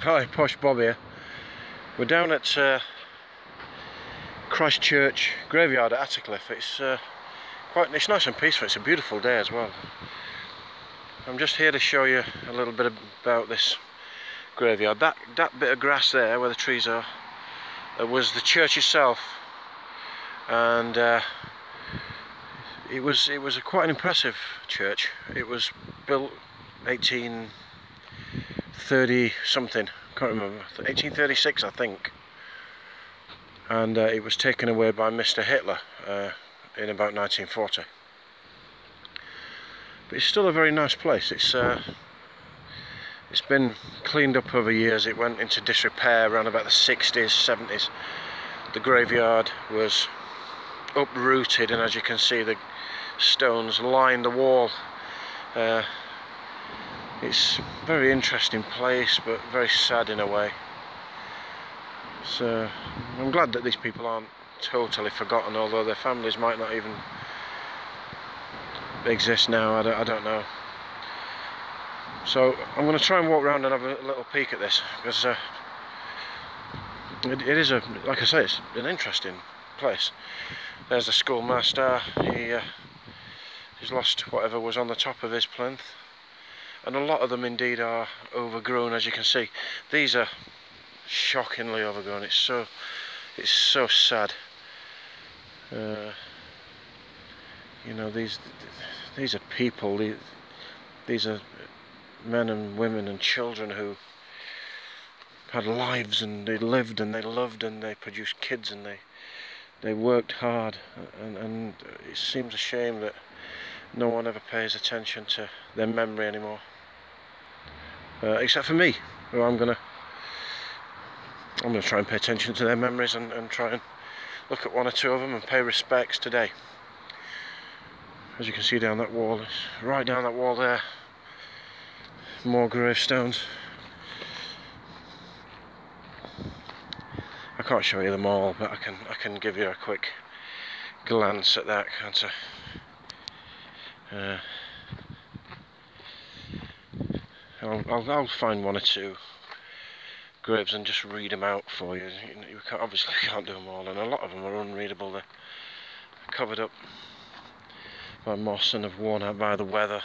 Hi, Posh Bob here. We're down at Christchurch graveyard at Attercliffe. It's nice and peaceful. It's a beautiful day as well. I'm just here to show you a little bit about this graveyard. That bit of grass there, where the trees are, was the church itself, and it was quite an impressive church. It was built 1830 something. Can't remember, 1836 I think, and it was taken away by Mr. Hitler in about 1940. But it's still a very nice place. It's been cleaned up over years. It went into disrepair around about the 60s, 70s. The graveyard was uprooted, and as you can see, the stones line the wall. It's a very interesting place, but very sad in a way. So I'm glad that these people aren't totally forgotten, although their families might not even exist now. I don't know. So I'm going to try and walk around and have a little peek at this, because it is, like I say, it's an interesting place. There's the schoolmaster. He's lost whatever was on the top of his plinth. And a lot of them indeed are overgrown, as you can see. These are shockingly overgrown. It's so sad. You know, these are people. These are men and women and children who had lives, and they lived and they loved and they produced kids and they worked hard. And it seems a shame that no one ever pays attention to their memory anymore. Except for me, who I'm gonna try and pay attention to their memories and try and look at one or two of them and pay respects today. As you can see down that wall, right down that wall there, more gravestones. I can't show you them all, but I can give you a quick glance at that, can't I? I'll find one or two graves and just read them out for you. You obviously can't do them all, and a lot of them are unreadable. They're covered up by moss and have worn out by the weather.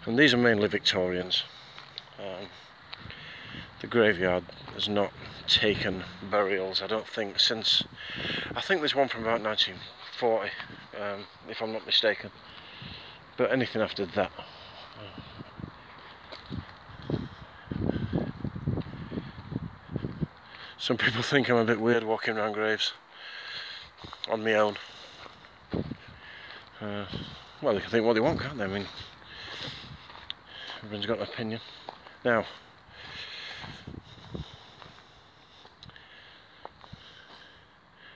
And these are mainly Victorians. The graveyard has not taken burials, I don't think, since, I think there's one from about 1940, if I'm not mistaken, but anything after that. Some people think I'm a bit weird walking around graves on my own. Well, they can think what they want, can't they? I mean, everyone's got an opinion. Now,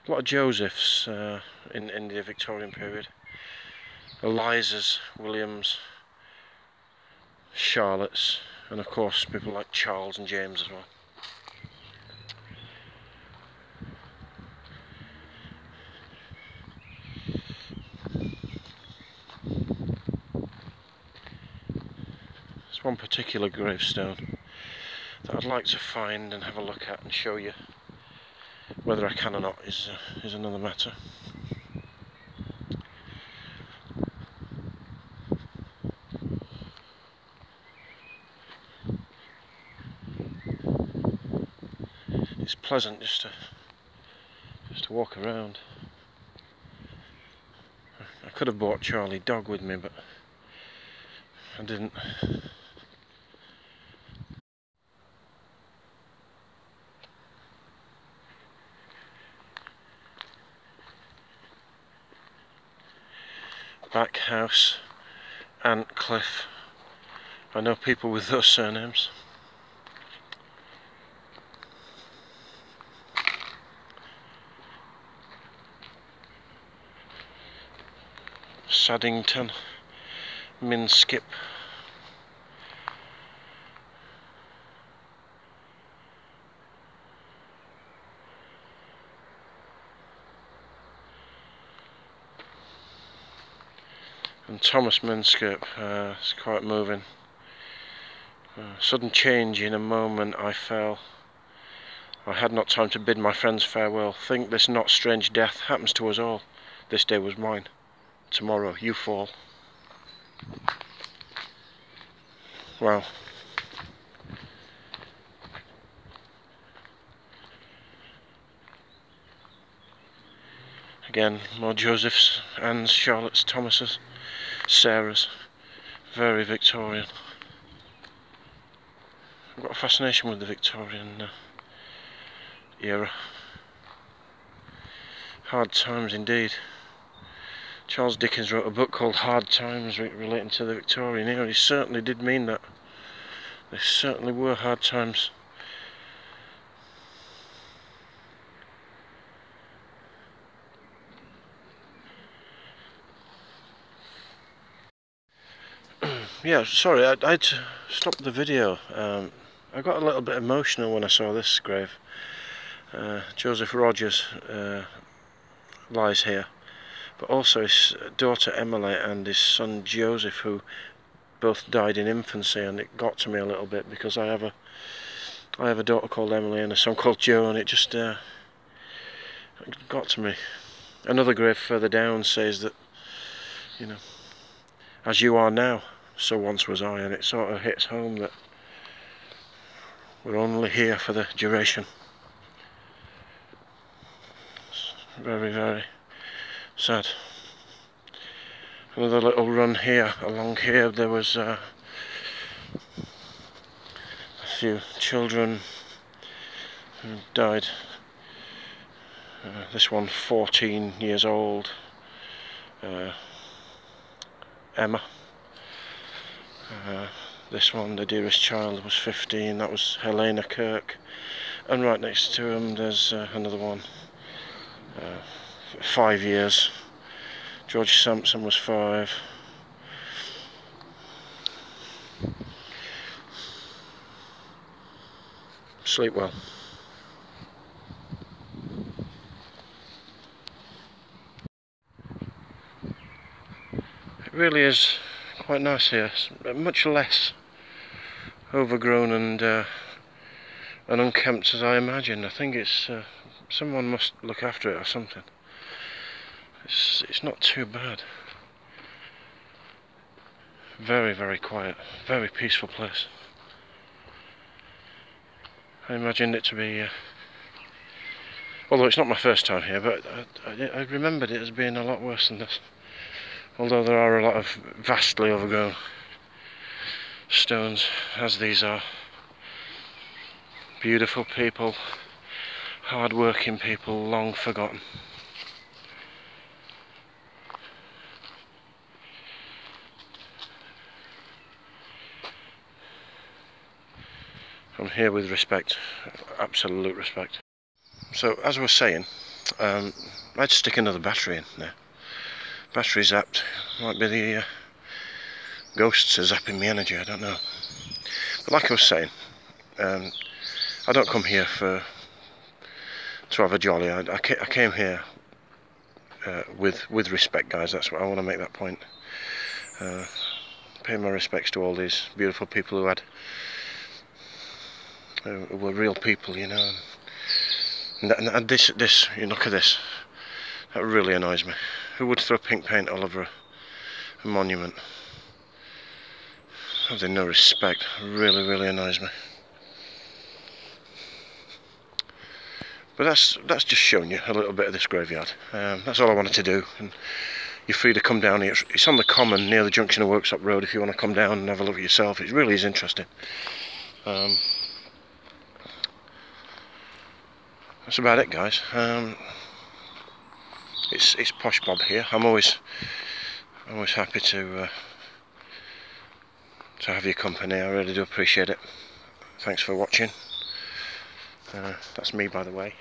a lot of Josephs in the Victorian period. Elizas, Williams, Charlottes, and of course people like Charles and James as well. There's one particular gravestone that I'd like to find and have a look at and show you. Whether I can or not is another matter. It's pleasant just to walk around. I could have brought Charlie Dog with me, but I didn't. Back house, Attercliffe. I know people with those surnames. Saddington, Minskip. And Thomas Minskip, it's quite moving. Sudden change in a moment I fell. I had not time to bid my friends farewell. Think this not strange death happens to us all. This day was mine. Tomorrow you fall. Wow. Again, more Josephs, Anne's, Charlotte's, Thomas's, Sarah's. Very Victorian. I've got a fascination with the Victorian era. Hard times indeed. Charles Dickens wrote a book called Hard Times relating to the Victorian era. He certainly did mean that. They certainly were hard times. Yeah, sorry, I had to stop the video. I got a little bit emotional when I saw this grave. Joseph Rogers lies here, but also his daughter Emily and his son Joseph, who both died in infancy, and it got to me a little bit because I have a daughter called Emily and a son called Joe, and it just it got to me. Another grave further down says that, you know, as you are now, so once was I, and it sort of hits home that we're only here for the duration. It's very, very sad. Another little run here, along here there was a few children who died. This one 14 years old, Emma. This one, the dearest child, was 15, that was Helena Kirk. And right next to him there's another one, 5 years. George Sampson was 5. Sleep well. It really is quite nice here. It's much less overgrown and unkempt as I imagined. I think it's someone must look after it or something. It's not too bad. Very, very quiet. Very peaceful place. I imagined it to be, although it's not my first time here, but I remembered it as being a lot worse than this. Although there are a lot of vastly overgrown stones, as these are. Beautiful people, hard-working people, long forgotten. I'm here with respect, absolute respect. So, as I was saying, I'd stick another battery in there. Battery zapped. Might be the ghosts are zapping me energy, I don't know. But like I was saying, I don't come here to have a jolly. I came here with respect, guys. That's what I want to make that point. Pay my respects to all these beautiful people who were real people, you know. And this, you look at this. That really annoys me. Who would throw pink paint all over a monument? Have they no respect? Really, really annoys me. But that's just showing you a little bit of this graveyard. That's all I wanted to do. And you're free to come down here. It's on the common near the junction of Worksop Road if you want to come down and have a look at yourself. It really is interesting. That's about it, guys. It's Posh Bob here. I'm always happy to have your company. I really do appreciate it. Thanks for watching. That's me, by the way.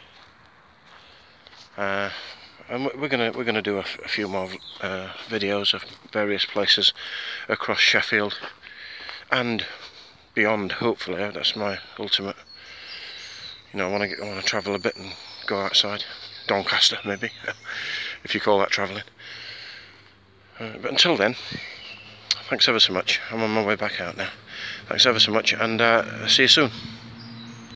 And we're gonna do a few more videos of various places across Sheffield and beyond. Hopefully, that's my ultimate. You know, I want to travel a bit and go outside. Doncaster, maybe, if you call that travelling. But until then, thanks ever so much. I'm on my way back out now. Thanks ever so much, and see you soon.